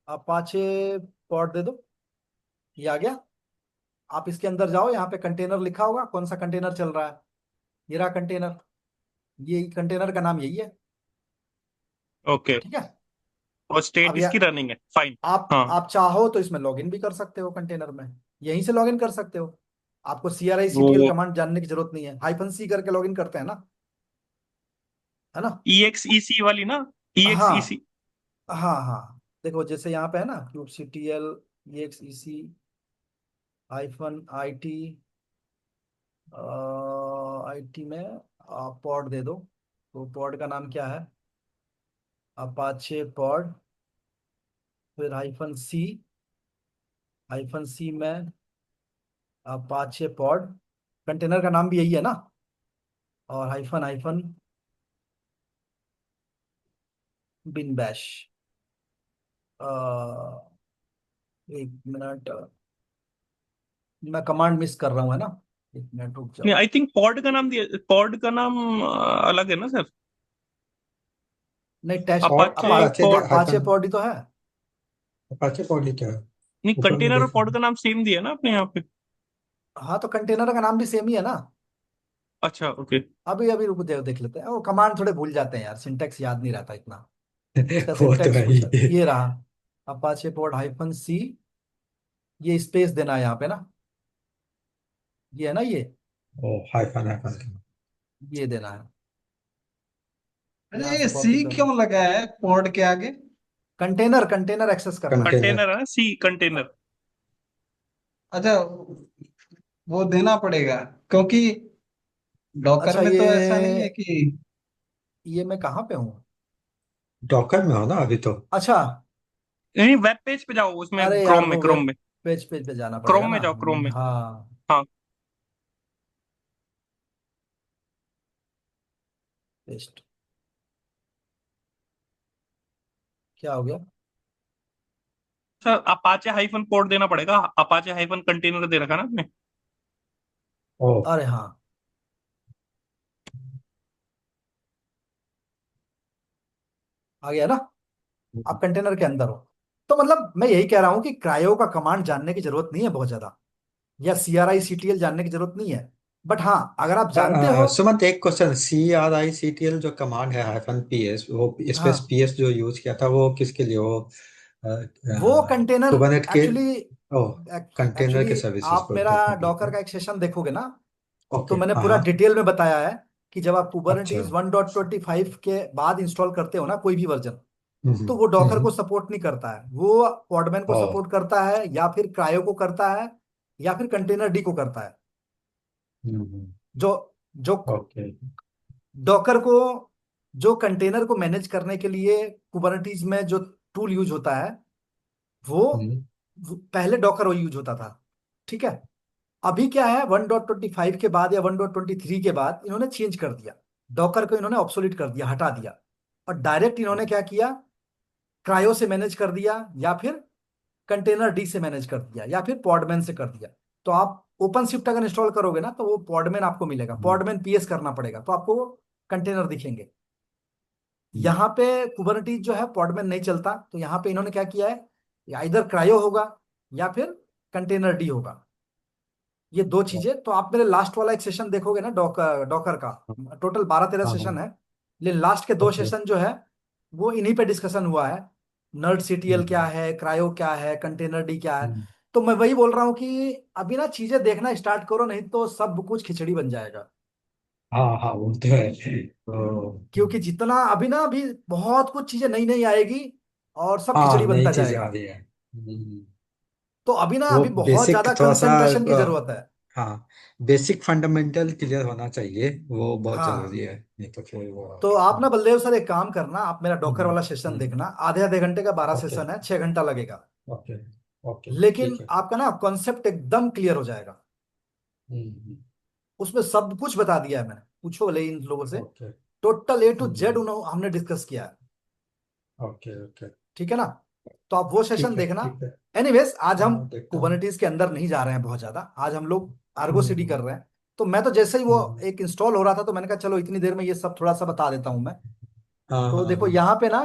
Speaker 1: अपाचे पॉड दे दो, ये आ गया। आप इसके अंदर जाओ, यहाँ पे कंटेनर लिखा होगा, कौन सा कंटेनर चल रहा है, ये रहा कंटेनर। ये कंटेनर का नाम यही है।
Speaker 4: ओके।
Speaker 1: ठीक है।
Speaker 4: और
Speaker 1: अब
Speaker 4: स्टेट
Speaker 1: या
Speaker 4: इसकी रनिंग है, फाइन।
Speaker 1: आप
Speaker 4: हाँ।
Speaker 1: आप चाहो तो इसमें लॉगिन भी कर सकते हो, कंटेनर में यहीं से लॉगिन कर सकते हो। आपको CRICTL
Speaker 4: वो
Speaker 1: कमांड जानने की जरूरत नहीं है, -C करके लॉगिन करते हैं ना, है ना।
Speaker 4: EXEC वाली ना, EXEC।
Speaker 1: हाँ हाँ हाँ, देखो जैसे यहाँ पे है ना kubectl exec hyphen IT, IT में आप पॉड दे दो। तो पॉड का नाम क्या है? अपाचे पॉड, फिर हाइफन सी में अपाचे पॉड, कंटेनर का नाम भी यही है ना, और हाइफन हाइफन बिन बैश। एक मिनट, मैं कमांड मिस कर रहा हूँ है ना, एक मिनट रुक
Speaker 4: नहीं,
Speaker 1: जाओ।
Speaker 4: आई थिंक पॉड का नाम दिया, पॉड का नाम अलग है ना सर?
Speaker 1: नहीं, टेस्ट
Speaker 3: और
Speaker 4: Apache
Speaker 3: Apache
Speaker 4: pod.
Speaker 1: Apache
Speaker 3: hyphen
Speaker 1: pod ही तो है।
Speaker 3: अपाचे पॉडी क्या है?
Speaker 4: नहीं,
Speaker 3: ऊपर में
Speaker 4: कंटेनर और
Speaker 3: देख।
Speaker 4: पॉड का नाम सेम दिया ना आपने यहाँ पे?
Speaker 1: हाँ, तो कंटेनर का नाम भी सेम ही है ना।
Speaker 4: अच्छा, ओके।
Speaker 1: अभी अभी रुको, देख लेते हैं, वो कमांड थोड़े भूल जाते हैं यार, सिंटेक्स याद नहीं रहता इतना। इसका
Speaker 3: वो तो
Speaker 1: सिंटेक्स
Speaker 3: है
Speaker 1: कुछ
Speaker 3: ही।
Speaker 1: ये रहा, अपाचे पॉड हाइफन C, ये स्पेस देना है यहाँ पे ना, ये है ना,
Speaker 3: ओ हाइफन हाइफन।
Speaker 1: ये देना है, यहाँ
Speaker 2: अरे
Speaker 1: से
Speaker 2: सी
Speaker 1: कॉपी कर लो।
Speaker 2: क्यों लगा है पॉड के आगे?
Speaker 1: कंटेनर कंटेनर एक्सेस करना है।
Speaker 3: कंटेनर।
Speaker 4: कंटेनर है ना, सी कंटेनर।
Speaker 2: अच्छा, वो देना पड़ेगा क्योंकि डॉकर
Speaker 1: अच्छा,
Speaker 2: में तो ऐसा नहीं है कि।
Speaker 1: ये मैं कहाँ पे हूँ?
Speaker 3: डॉकर में हो ना अभी तो?
Speaker 1: अच्छा,
Speaker 4: नहीं, वेब पेज पे जाओ, उसमें
Speaker 1: अरे यार,
Speaker 4: क्रोम में,
Speaker 1: वो
Speaker 4: क्रोम
Speaker 1: वेब
Speaker 4: में।
Speaker 1: पेज पे जाना पड़ेगा
Speaker 4: क्रोम
Speaker 1: ना।
Speaker 4: में जाओ, क्रोम में।
Speaker 1: हाँ,
Speaker 4: हाँ।
Speaker 1: पेस्ट, क्या हो गया?
Speaker 4: सर, अपाचे हाइफन पोर्ट देना पड़ेगा, अपाचे हाइफन कंटेनर दे रखा ना आपने।
Speaker 3: ओ।
Speaker 1: अरे हाँ, आ गया ना। आप कंटेनर के अंदर हो। तो मतलब मैं यही कह रहा हूँ कि क्रायो का कमांड जानने की जरूरत नहीं है बहुत ज्यादा, या CRI CTL जानने की जरूरत नहीं है। बट हाँ, अगर आप जानते हो।
Speaker 3: सुमंत एक क्वेश्चन, CRICTL जो कमांड है हाइफन PS, वो स्पेस
Speaker 1: हाँ,
Speaker 3: PS जो यूज किया था वो किसके लिए? वो
Speaker 1: वो कंटेनर
Speaker 3: कुबरनेट के।
Speaker 1: एक्चुअली,
Speaker 3: ओ, कंटेनर
Speaker 1: एक्चुअली
Speaker 3: के सर्विसेज
Speaker 1: आप मेरा
Speaker 3: प्रोटेक्ट करने के
Speaker 1: डॉकर
Speaker 3: लिए।
Speaker 1: का एक सेशन देखोगे ना, तो
Speaker 3: ओके,
Speaker 1: मैंने
Speaker 3: हाँ
Speaker 1: पूरा
Speaker 3: हाँ।
Speaker 1: डिटेल में बताया है कि जब आप
Speaker 3: अच्छा।
Speaker 1: कुबरनेटीज 1.25 के बाद इंस्टॉल करते हो ना कोई भी वर्जन,
Speaker 3: हम्म
Speaker 1: तो वो डॉकर को
Speaker 3: हम्म,
Speaker 1: सपोर्ट नहीं करता है, वो पॉडमैन को
Speaker 3: ओ।
Speaker 1: सपोर्ट करता है, या फिर क्रायो को करता है, या फिर कंटेनर डी को करता है।
Speaker 3: हम्म,
Speaker 1: जो जो
Speaker 3: ओके।
Speaker 1: डॉकर को, जो कंटेनर को मैनेज करने के लिए कुबरनेटीज में जो टूल यूज होता है, वो,
Speaker 3: हम्म
Speaker 1: वो पहले डॉकर वो यूज होता था। ठीक है। अभी क्या है, 1.25 के बाद या 1.23 के बाद इन्होंने चेंज कर दिया, डॉकर को इन्होंने ऑब्सोलीट कर दिया, हटा दिया, और डायरेक्ट इन्होंने क्या किया, क्रायो से मैनेज कर दिया, या फिर कंटेनर डी से मैनेज कर दिया, या फिर पॉडमैन से कर दिया। तो आप ओपन शिफ्ट अगर इंस्टॉल करोगे ना, तो वो पॉडमैन आपको मिलेगा,
Speaker 3: हम्म,
Speaker 1: पॉडमैन PS करना पड़ेगा, तो आपको कंटेनर दिखेंगे।
Speaker 3: हम्म,
Speaker 1: यहाँ पे कुबरनेटीज जो है पॉडमैन नहीं चलता, तो यहाँ पे इन्होंने क्या किया है, या इधर क्रायो होगा, या फिर कंटेनर डी होगा, ये दो चीजें। तो आप मेरे लास्ट वाला एक सेशन देखोगे ना, डॉकर डॉकर का टोटल 12-13
Speaker 3: हाँ हाँ।
Speaker 1: सेशन है, लेकिन लास्ट के दो
Speaker 3: ओके।
Speaker 1: सेशन जो है वो इन्हीं पे डिस्कशन हुआ है। नर्ड CTL क्या
Speaker 3: हम्म
Speaker 1: है, क्रायो क्या है, कंटेनर डी क्या है।
Speaker 3: हम्म,
Speaker 1: तो मैं वही बोल रहा हूँ कि अभी ना चीजें देखना स्टार्ट करो, नहीं तो सब कुछ खिचड़ी बन जाएगा।
Speaker 3: हाँ हाँ, वो तो है तो।
Speaker 1: क्योंकि जितना अभी ना, अभी बहुत कुछ चीजें नई नई आएगी, और सब
Speaker 3: हाँ,
Speaker 1: खिचड़ी
Speaker 3: नई
Speaker 1: बनता
Speaker 3: चीजें आ
Speaker 1: जाएगा।
Speaker 3: रही है।
Speaker 1: तो अभी ना,
Speaker 3: वो
Speaker 1: अभी बहुत
Speaker 3: बेसिक
Speaker 1: ज्यादा
Speaker 3: थोड़ा सा
Speaker 1: कंसंट्रेशन की जरूरत है।
Speaker 3: हाँ, बेसिक फंडामेंटल क्लियर होना चाहिए, वो बहुत जरूरी
Speaker 1: हाँ,
Speaker 3: है, नहीं तो फिर वो।
Speaker 1: तो आप ना बलदेव सर एक काम करना, आप मेरा डॉकर
Speaker 3: हम्म
Speaker 1: वाला सेशन
Speaker 3: हम्म,
Speaker 1: देखना, आधे आधे घंटे का 12
Speaker 3: ओके
Speaker 1: सेशन है, 6 घंटा लगेगा।
Speaker 3: ओके ओके,
Speaker 1: लेकिन
Speaker 3: ठीक है।
Speaker 1: आपका ना कॉन्सेप्ट एकदम क्लियर हो जाएगा।
Speaker 3: हम्म,
Speaker 1: उसमें सब कुछ बता दिया है मैंने, पूछो भले इन लोगों से,
Speaker 3: okay.
Speaker 1: Total A to Z
Speaker 3: हम्म,
Speaker 1: उन्होंने हमने डिस्कस किया है।
Speaker 3: Okay okay.
Speaker 1: ठीक है ना। तो आप वो सेशन
Speaker 3: ठीक है
Speaker 1: देखना।
Speaker 3: ठीक है।
Speaker 1: एनीवेज, आज हम
Speaker 3: हाँ, देखता हूँ।
Speaker 1: कुबरनेटीज के अंदर नहीं जा रहे हैं बहुत ज्यादा, आज हम लोग आर्गो CD
Speaker 3: हम्म
Speaker 1: कर रहे हैं। तो मैं तो जैसे ही वो
Speaker 3: हम्म,
Speaker 1: एक इंस्टॉल हो रहा था, तो मैंने कहा चलो इतनी देर में ये सब थोड़ा सा बता देता हूं मैं।
Speaker 3: हाँ
Speaker 1: तो
Speaker 3: हाँ
Speaker 1: देखो
Speaker 3: हाँ।
Speaker 1: यहाँ पे ना,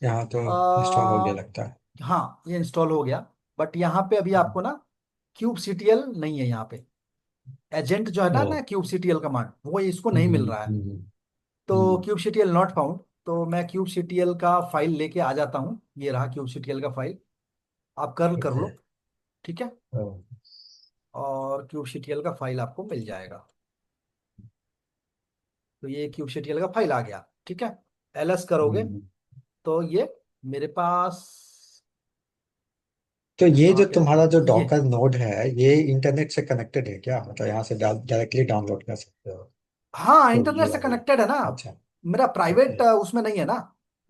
Speaker 3: यहाँ तो इंस्टॉल हो गया
Speaker 1: आ,
Speaker 3: लगता है।
Speaker 1: हाँ ये इंस्टॉल हो गया। बट यहाँ पे अभी
Speaker 3: हम्म,
Speaker 1: आपको ना kubectl नहीं है यहाँ पे, एजेंट जो है ना
Speaker 3: ओ।
Speaker 1: ना kubectl कमांड, वो इसको नहीं मिल
Speaker 3: हम्म
Speaker 1: रहा है।
Speaker 3: हम्म
Speaker 1: तो
Speaker 3: हम्म,
Speaker 1: kubectl नॉट फाउंड। तो मैं kubectl का फाइल लेके आ जाता हूँ, ये रहा kubectl का फाइल, आप कर्ल कर
Speaker 3: ओके।
Speaker 1: लो। ठीक है।
Speaker 3: ओ,
Speaker 1: और kubectl का फाइल आपको मिल जाएगा। तो ये kubectl का फाइल आ गया। ठीक है। LS करोगे
Speaker 3: हम्म
Speaker 1: तो ये मेरे पास
Speaker 3: तो ये जो
Speaker 1: कहाँ गया
Speaker 3: तुम्हारा जो
Speaker 1: ये।
Speaker 3: डॉकर नोड है, ये इंटरनेट से कनेक्टेड है क्या? मतलब यहाँ से डायरेक्टली डाउनलोड कर सकते हो?
Speaker 1: हाँ,
Speaker 3: तो
Speaker 1: इंटरनेट
Speaker 3: ये
Speaker 1: से
Speaker 3: वाली।
Speaker 1: कनेक्टेड है ना।
Speaker 3: अच्छा।
Speaker 1: मेरा
Speaker 3: ओके।
Speaker 1: प्राइवेट उसमें नहीं है ना,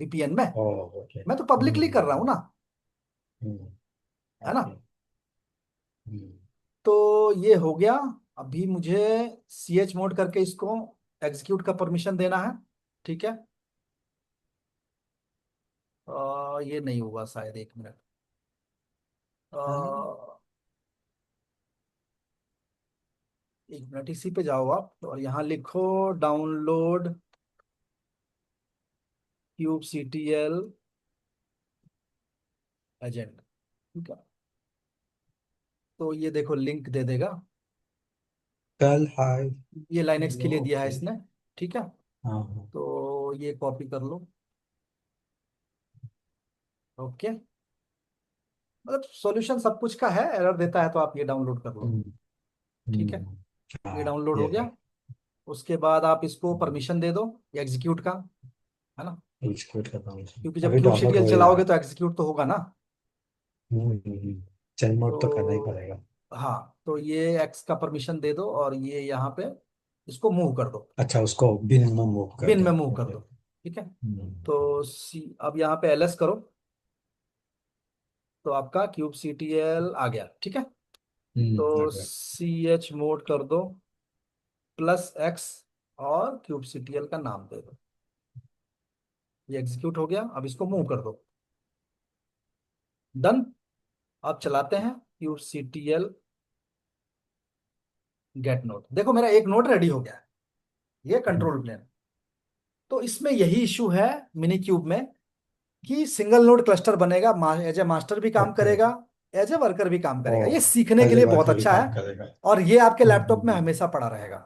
Speaker 1: वीपीएन में।
Speaker 3: ओ। ओके।
Speaker 1: मैं तो पब्लिकली कर रहा हूँ ना, है ना।
Speaker 3: ओके। हम्म।
Speaker 1: तो ये हो गया। अभी मुझे सी एच मोड करके इसको एग्जीक्यूट का परमिशन देना है। ठीक है। ये नहीं हुआ शायद, एक मिनट। एक मिनट, इसी पे जाओ आप और यहाँ लिखो download kube C T L agent. ठीक है। तो ये देखो लिंक दे देगा।
Speaker 3: कल हाय।
Speaker 1: ये लाइनेक्स के लिए दिया है
Speaker 3: ओके।
Speaker 1: इसने। ठीक है।
Speaker 3: हाँ हाँ।
Speaker 1: तो ये कॉपी कर लो। ओके। मतलब सॉल्यूशन सब कुछ का है, एरर देता है तो आप ये डाउनलोड कर लो।
Speaker 3: हम्म।
Speaker 1: ठीक है।
Speaker 3: हम्म।
Speaker 1: ये
Speaker 3: हाँ
Speaker 1: डाउनलोड हो
Speaker 3: ये
Speaker 1: गया।
Speaker 3: है।
Speaker 1: उसके बाद आप इसको परमिशन दे दो एग्जीक्यूट का, है ना।
Speaker 3: एग्जीक्यूट करता हूँ।
Speaker 1: क्योंकि जब
Speaker 3: अभी डाउनलोड
Speaker 1: kubectl
Speaker 3: हो ही रहा
Speaker 1: चलाओगे
Speaker 3: है।
Speaker 1: तो एग्जीक्यूट तो होगा ना।
Speaker 3: चेंज मोड तो करना ही
Speaker 1: तो
Speaker 3: पड़ेगा।
Speaker 1: हाँ, तो ये एक्स का परमिशन दे दो और ये यहाँ पे इसको मूव कर दो।
Speaker 3: अच्छा, उसको बिन में मूव कर
Speaker 1: बिन
Speaker 3: दो।
Speaker 1: में मूव कर
Speaker 3: ओके।
Speaker 1: दो। ठीक है।
Speaker 3: हम्म।
Speaker 1: तो अब यहाँ पे एलएस करो, तो आपका क्यूब सी टी एल आ गया। ठीक है। तो
Speaker 3: ओके।
Speaker 1: सी एच मोड कर दो प्लस एक्स और क्यूब सी टी एल का नाम दे दो। ये एग्जीक्यूट हो गया। अब इसको मूव कर दो। डन। अब चलाते हैं kube C T L get node. देखो मेरा एक नोड रेडी हो गया है, ये कंट्रोल प्लेन। तो इसमें यही इशू है मिनी क्यूब में, कि सिंगल नोड क्लस्टर बनेगा, एज ए मास्टर भी काम
Speaker 3: ओके।
Speaker 1: करेगा, एज ए वर्कर भी काम
Speaker 3: ओ।
Speaker 1: करेगा। ये सीखने के
Speaker 3: एज ए
Speaker 1: लिए बहुत
Speaker 3: वर्कर भी
Speaker 1: अच्छा है।
Speaker 3: काम करेगा।
Speaker 1: और ये आपके लैपटॉप में
Speaker 3: हम्म।
Speaker 1: हमेशा पड़ा रहेगा।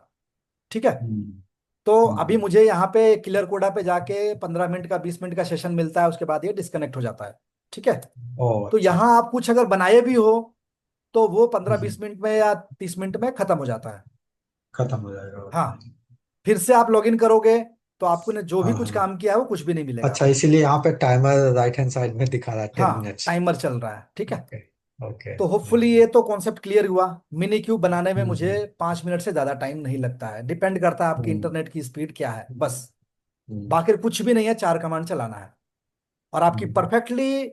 Speaker 1: ठीक है।
Speaker 3: हम्म।
Speaker 1: तो अभी
Speaker 3: हम्म।
Speaker 1: मुझे यहाँ पे क्लियर कोडा पे जाके 15 मिनट का 20 मिनट का सेशन मिलता है, उसके बाद ये डिस्कनेक्ट हो जाता है। ठीक है।
Speaker 3: ओ
Speaker 1: तो
Speaker 3: अच्छा।
Speaker 1: यहाँ आप कुछ अगर बनाए भी हो तो वो पंद्रह
Speaker 3: हम्म।
Speaker 1: बीस मिनट में या 30 मिनट में खत्म हो जाता है।
Speaker 3: खत्म हो जाएगा।
Speaker 1: हाँ।
Speaker 3: ओके।
Speaker 1: फिर से आप लॉगिन करोगे तो आपको ने जो भी
Speaker 3: हाँ
Speaker 1: कुछ
Speaker 3: हाँ।
Speaker 1: काम किया है वो कुछ भी नहीं मिलेगा।
Speaker 3: अच्छा, इसीलिए यहाँ पे टाइमर राइट हैंड साइड में दिखा रहा है, टेन
Speaker 1: हाँ,
Speaker 3: मिनट्स
Speaker 1: टाइमर चल रहा है। ठीक है।
Speaker 3: ओके। ओके।
Speaker 1: तो होपफुली ये तो कॉन्सेप्ट क्लियर हुआ। मिनी क्यूब बनाने में मुझे
Speaker 3: हम्म।
Speaker 1: 5 मिनट से ज्यादा टाइम नहीं लगता है। डिपेंड करता है आपकी
Speaker 3: हम्म।
Speaker 1: इंटरनेट की स्पीड क्या है, बस।
Speaker 3: हम्म।
Speaker 1: बाकी कुछ भी नहीं है, 4 कमांड चलाना है और आपकी
Speaker 3: हम्म।
Speaker 1: परफेक्टली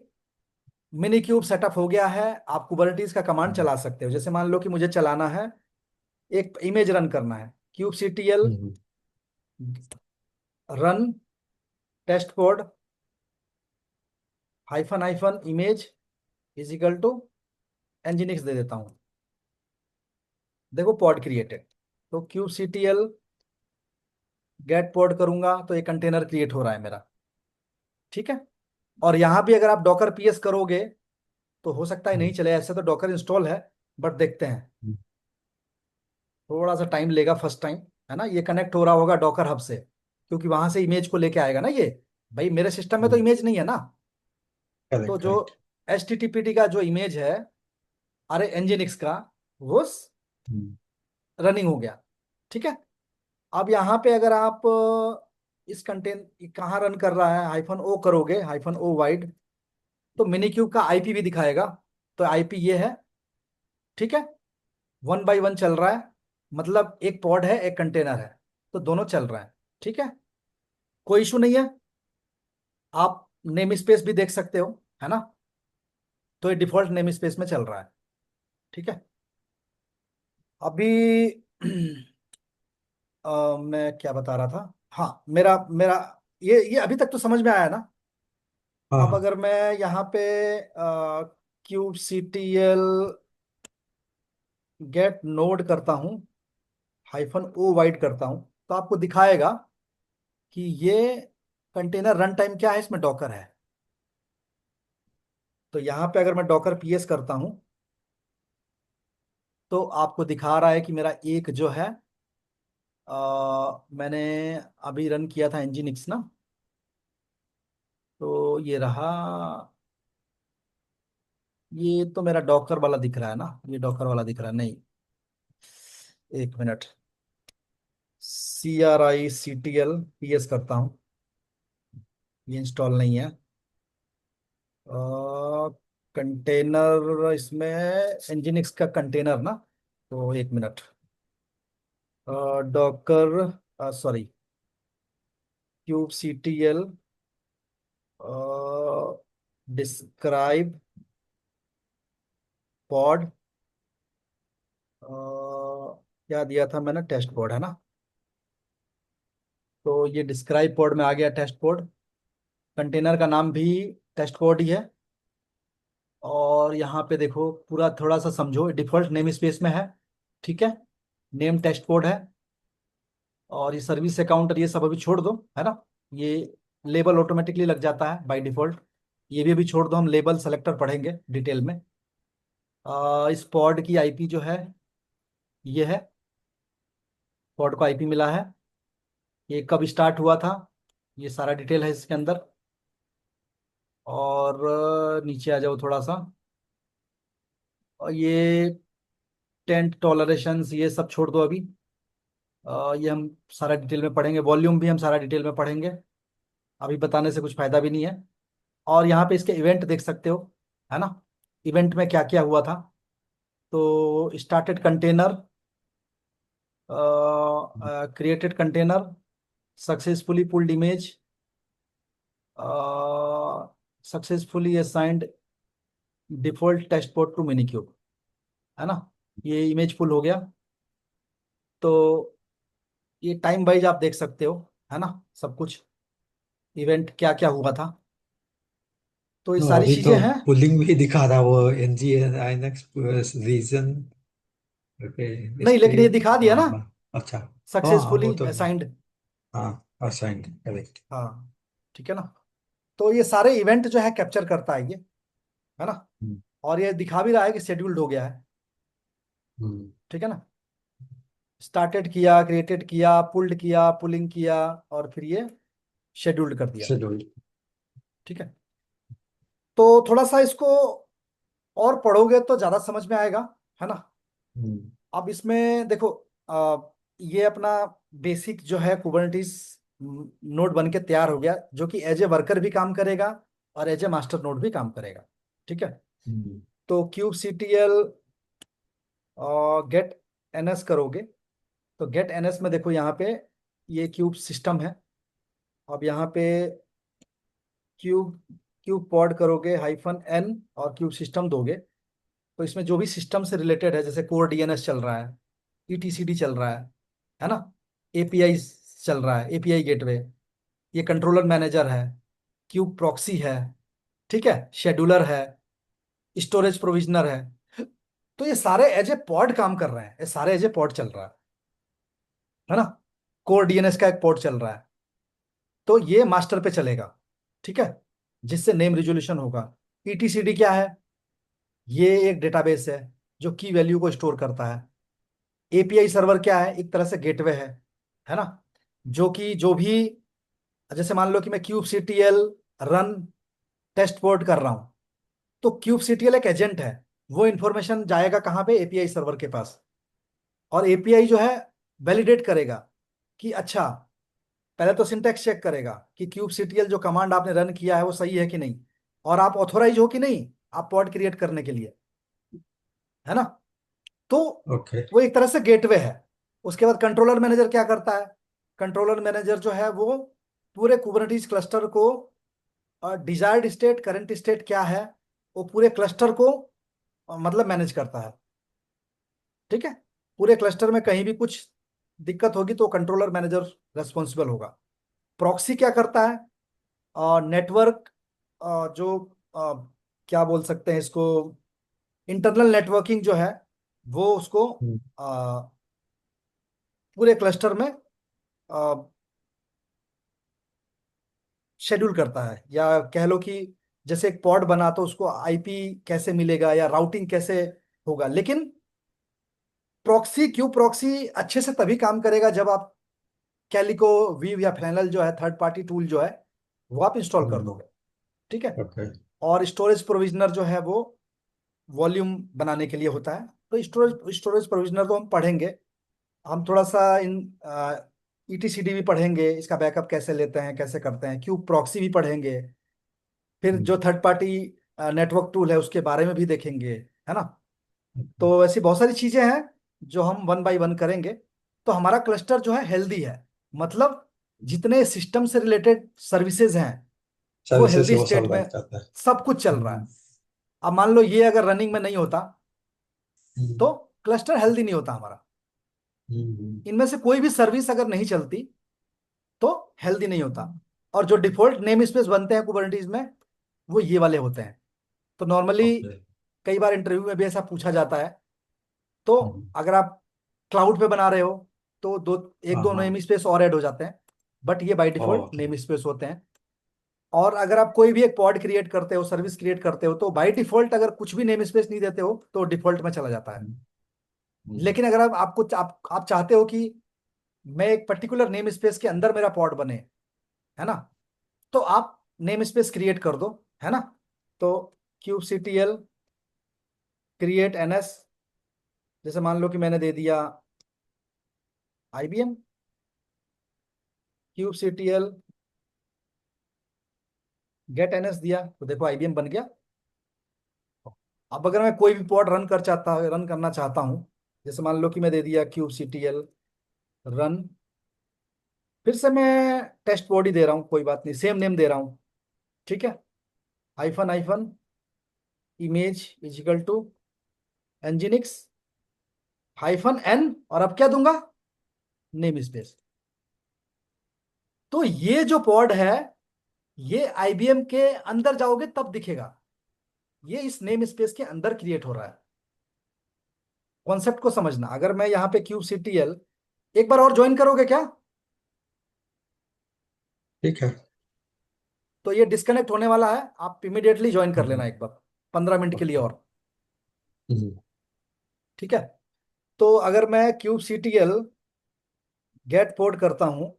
Speaker 1: मिनी क्यूब सेटअप हो गया है। आप कुबरटीज का कमांड चला सकते हो। जैसे मान लो कि मुझे चलाना है, एक इमेज रन करना है, kube C T L
Speaker 3: hmm.
Speaker 1: Run test code hyphen hyphen image is equal to nginx दे देता हूँ। देखो पॉड क्रिएटेड। तो kube C T L get pod करूंगा तो एक कंटेनर क्रिएट हो रहा है मेरा। ठीक है। और यहाँ भी अगर आप डॉकर पीएस करोगे तो हो सकता है नहीं चले, ऐसे तो डॉकर इंस्टॉल है, बट देखते हैं। थोड़ा सा टाइम लेगा फर्स्ट टाइम, है ना। ये कनेक्ट हो रहा होगा डॉकर हब से, क्योंकि वहां से इमेज को लेके आएगा ना ये। भाई मेरे सिस्टम में तो इमेज नहीं है ना। तो
Speaker 3: करेक्ट
Speaker 1: जो
Speaker 3: correct.
Speaker 1: H T T P T का जो इमेज है, अरे एनजिनिक्स का, वो रनिंग हो गया। ठीक है। अब यहाँ पे अगर आप इस कंटेन कहाँ रन कर रहा है, हाइफन ओ करोगे, हाइफन ओ वाइड, तो मिनी क्यूब का आईपी भी दिखाएगा। तो आईपी ये है। ठीक है। 1 बाई 1 चल रहा है, मतलब एक पॉड है एक कंटेनर है, तो दोनों चल रहा है। ठीक है। कोई इशू नहीं है। आप नेम स्पेस भी देख सकते हो, है ना। तो ये डिफॉल्ट नेम स्पेस में चल रहा है। ठीक है। अभी मैं क्या बता रहा था। हाँ, मेरा मेरा ये अभी तक तो समझ में आया ना।
Speaker 3: हाँ
Speaker 1: अब
Speaker 3: हाँ।
Speaker 1: अगर मैं यहाँ पे kube C T L get node करता हूँ, हाइफन ओ वाइड करता हूँ, तो आपको दिखाएगा कि ये कंटेनर रन टाइम क्या है, इसमें डॉकर है। तो यहाँ पे अगर मैं डॉकर पीएस करता हूँ तो आपको दिखा रहा है कि मेरा एक जो है, मैंने अभी रन किया था nginx ना, तो ये रहा। ये तो मेरा डॉकर वाला दिख रहा है ना, ये डॉकर वाला दिख रहा है नहीं। एक मिनट, CRICTL पीएस करता हूँ, ये इंस्टॉल नहीं है। कंटेनर इसमें है nginx का कंटेनर ना। तो एक minute. Docker, sorry, kubectl describe pod, क्या दिया था मैंने, टेस्ट पॉड है ना। तो ये डिस्क्राइब पॉड में आ गया टेस्ट पॉड। कंटेनर का नाम भी टेस्ट पॉड ही है। और यहाँ पे देखो पूरा थोड़ा सा समझो, डिफॉल्ट नेम स्पेस में है, ठीक है। नेम टेस्ट कोड है। और ये सर्विस अकाउंट और ये सब अभी छोड़ दो, है ना। ये लेबल ऑटोमेटिकली लग जाता है बाय डिफॉल्ट। ये भी अभी छोड़ दो, हम लेबल सेलेक्टर पढ़ेंगे डिटेल में। इस पॉड की आईपी जो है ये है, पॉड को आईपी मिला है। ये कब स्टार्ट हुआ था, ये सारा डिटेल है इसके अंदर। और नीचे आ जाओ थोड़ा सा। और ये टेंट टॉलरेशंस ये सब छोड़ दो अभी। ये हम सारा डिटेल में पढ़ेंगे, वॉल्यूम भी हम सारा डिटेल में पढ़ेंगे। अभी बताने से कुछ फायदा भी नहीं है। और यहाँ पे इसके इवेंट देख सकते हो, है ना। इवेंट में क्या क्या हुआ था। तो started container, created container, successfully pulled image, successfully assigned default test port to minikube, है ना। ये इमेज पुल हो गया। तो ये टाइम वाइज आप देख सकते हो, है ना, सब कुछ इवेंट क्या क्या हुआ था। तो ये
Speaker 3: तो
Speaker 1: सारी
Speaker 3: अभी
Speaker 1: चीजें
Speaker 3: तो
Speaker 1: हैं।
Speaker 3: पुलिंग भी दिखा रहा वो nginx रीजन। ओके।
Speaker 1: नहीं,
Speaker 3: इसके
Speaker 1: लेकिन ये दिखा दिया ना,
Speaker 3: अच्छा। हाँ
Speaker 1: सक्सेसफुली
Speaker 3: वो तो है।
Speaker 1: असाइंड।
Speaker 3: हाँ असाइंड करेक्ट।
Speaker 1: हाँ, ठीक है ना। तो ये सारे इवेंट जो है कैप्चर करता है ये, है ना।
Speaker 3: हम्म।
Speaker 1: और ये दिखा भी रहा है कि शेड्यूल्ड हो गया है,
Speaker 3: हम्म।
Speaker 1: ठीक है ना। स्टार्टेड किया, क्रिएटेड किया, पुल्ड किया, पुलिंग किया, और फिर ये शेड्यूल्ड कर दिया,
Speaker 3: शेड्यूल।
Speaker 1: ठीक है। तो थोड़ा सा इसको और पढ़ोगे तो ज्यादा समझ में आएगा, है ना।
Speaker 3: हम्म।
Speaker 1: अब इसमें देखो, आ, ये अपना बेसिक जो है कुबरनेटिस नोड बन के तैयार हो गया, जो कि एज ए वर्कर भी काम करेगा और एज ए मास्टर नोड भी काम करेगा, ठीक है।
Speaker 3: हम्म।
Speaker 1: तो kube C T L get NS करोगे। तो गेट एनएस में देखो यहाँ पे ये क्यूब सिस्टम है। अब यहाँ पे क्यूब क्यूब पॉड करोगे -n और क्यूब सिस्टम दोगे। तो इसमें जो भी सिस्टम से रिलेटेड है, जैसे कोर डीएनएस चल रहा है, ईटीसीडी चल रहा है ना, एपीआई चल रहा है, एपीआई गेटवे, ये कंट्रोलर मैनेजर है, क्यूब प्रॉक्सी है, ठीक है, शेड्यूलर है, स्टोरेज प्रोविजनर है। तो ये सारे एज ए पॉड काम कर रहे हैं, ये सारे एज ए पॉड चल रहा है ना। कोर डीएनएस का एक पॉड चल रहा है, तो ये मास्टर पे चलेगा, ठीक है, जिससे नेम रिजोल्यूशन होगा। ईटीसीडी क्या है, ये एक डेटाबेस है जो की वैल्यू को स्टोर करता है। एपीआई सर्वर क्या है, एक तरह से गेटवे है ना, जो कि जो भी, जैसे मान लो कि मैं kube CTL run test port कर रहा हूं, तो क्यूब सीटीएल एक एजेंट है। वो इंफॉर्मेशन जाएगा कहाँ पे, एपीआई सर्वर के पास। और एपीआई जो है वैलिडेट करेगा कि अच्छा, पहले तो सिंटैक्स चेक करेगा कि क्यूब सीटीएल जो कमांड आपने रन किया है वो सही है कि नहीं, और आप ऑथोराइज हो कि नहीं आप पॉड क्रिएट करने के लिए, है ना। तो
Speaker 3: ओके।
Speaker 1: वो एक तरह से गेटवे है। उसके बाद कंट्रोलर मैनेजर क्या करता है, कंट्रोलर मैनेजर जो है वो पूरे कुबरनेटिस क्लस्टर को, डिजायर्ड स्टेट, करंट स्टेट क्या है, वो पूरे क्लस्टर को मतलब मैनेज करता है, ठीक है। पूरे क्लस्टर में कहीं भी कुछ दिक्कत होगी तो कंट्रोलर मैनेजर रेस्पॉन्सिबल होगा। प्रॉक्सी क्या करता है, नेटवर्क, जो क्या बोल सकते हैं इसको, इंटरनल नेटवर्किंग जो है वो उसको
Speaker 3: हम्म।
Speaker 1: पूरे क्लस्टर में शेड्यूल करता है, या कह लो कि जैसे एक पॉड बना तो उसको आईपी कैसे मिलेगा या राउटिंग कैसे होगा। लेकिन प्रॉक्सी, क्यू प्रॉक्सी अच्छे से तभी काम करेगा जब आप कैलिको, वीव या फ्लैनल जो है थर्ड पार्टी टूल जो है वो आप इंस्टॉल कर
Speaker 3: हम्म।
Speaker 1: दोगे, ठीक है।
Speaker 3: ओके।
Speaker 1: और स्टोरेज प्रोविजनर जो है वो वॉल्यूम बनाने के लिए होता है। तो स्टोरेज स्टोरेज प्रोविजनर तो हम पढ़ेंगे। हम थोड़ा सा इन ईटीसीडी भी पढ़ेंगे, इसका बैकअप कैसे लेते हैं, कैसे करते हैं, क्यूब प्रॉक्सी भी पढ़ेंगे, फिर जो थर्ड पार्टी नेटवर्क टूल है उसके बारे में भी देखेंगे, है ना।
Speaker 3: हम्म,
Speaker 1: तो ऐसी बहुत सारी चीजें हैं जो हम वन बाय वन करेंगे। तो हमारा क्लस्टर जो है हेल्दी है, मतलब जितने सिस्टम से रिलेटेड सर्विसेज हैं वो
Speaker 3: सर्विसेज
Speaker 1: हेल्दी
Speaker 3: वो
Speaker 1: स्टेट
Speaker 3: सब
Speaker 1: में
Speaker 3: लग जाता है।
Speaker 1: सब कुछ चल रहा है।
Speaker 3: हम्म,
Speaker 1: अब मान लो ये अगर रनिंग में नहीं होता
Speaker 3: हम्म,
Speaker 1: तो क्लस्टर हेल्दी नहीं होता हमारा।
Speaker 3: हम्म,
Speaker 1: इनमें से कोई भी सर्विस अगर नहीं चलती तो हेल्दी नहीं होता। और जो डिफॉल्ट नेम स्पेस बनते हैं कुबरनेटिस में वो ये वाले होते हैं। तो नॉर्मली
Speaker 3: ओके,
Speaker 1: कई बार इंटरव्यू में भी ऐसा पूछा जाता है। तो
Speaker 3: हम्म,
Speaker 1: अगर आप क्लाउड पे बना रहे हो तो दो एक
Speaker 3: हाँ
Speaker 1: दो
Speaker 3: हाँ,
Speaker 1: नेम स्पेस और ऐड हो जाते हैं, बट ये by default
Speaker 3: okay,
Speaker 1: name space होते हैं। और अगर आप कोई भी एक पॉड क्रिएट करते हो, सर्विस क्रिएट करते हो, तो बाय डिफॉल्ट अगर कुछ भी नेम स्पेस नहीं देते हो तो डिफॉल्ट में चला जाता है।
Speaker 3: हम्म, हम्म,
Speaker 1: लेकिन अगर आप चाहते हो कि मैं एक पर्टिकुलर नेम स्पेस के अंदर मेरा पॉड बने, है ना, तो आप नेम स्पेस क्रिएट कर दो, है ना। तो kubectl क्रिएट ns, जैसे मान लो कि मैंने दे दिया IBM kubectl गेट ns दिया, तो देखो IBM बन गया। अब अगर मैं कोई भी पॉड रन करना चाहता हूँ, जैसे मान लो कि मैं दे दिया kubectl रन, फिर से मैं टेस्ट बॉडी दे रहा हूँ, कोई बात नहीं, सेम नेम दे रहा हूँ, ठीक है। Hyphen hyphen image is equal to nginx hyphen n, और अब क्या दूंगा, नेम स्पेस। तो ये जो पॉड है ये IBM के अंदर जाओगे तब दिखेगा, ये इस नेम स्पेस के अंदर क्रिएट हो रहा है। कॉन्सेप्ट को समझना। अगर मैं यहाँ पे kubectl, एक बार और ज्वाइन करोगे क्या?
Speaker 3: ठीक है,
Speaker 1: तो ये डिस्कनेक्ट होने वाला है, आप इमिडिएटली ज्वाइन कर लेना
Speaker 3: हम्म,
Speaker 1: एक बार, 15 मिनट के लिए
Speaker 3: ओके,
Speaker 1: और,
Speaker 3: हम्म,
Speaker 1: ठीक है। तो अगर मैं kubectl गेट पोर्ट करता हूं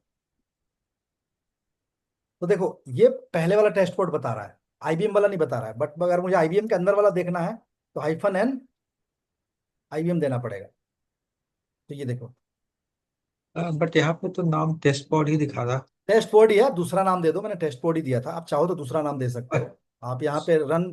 Speaker 1: तो देखो ये पहले वाला टेस्ट पोर्ट बता रहा है, IBM वाला नहीं बता रहा है। बट अगर मुझे IBM के अंदर वाला देखना है तो हाइफन n IBM देना पड़ेगा। तो ये देखो
Speaker 3: बट यहाँ पे तो नाम टेस्ट पॉड ही दिखा रहा।
Speaker 1: टेस्ट पोर्ट ही है, दूसरा नाम दे दो, मैंने टेस्ट पोर्ट ही दिया था, आप चाहो तो दूसरा नाम दे सकते हो। आप यहाँ पे रन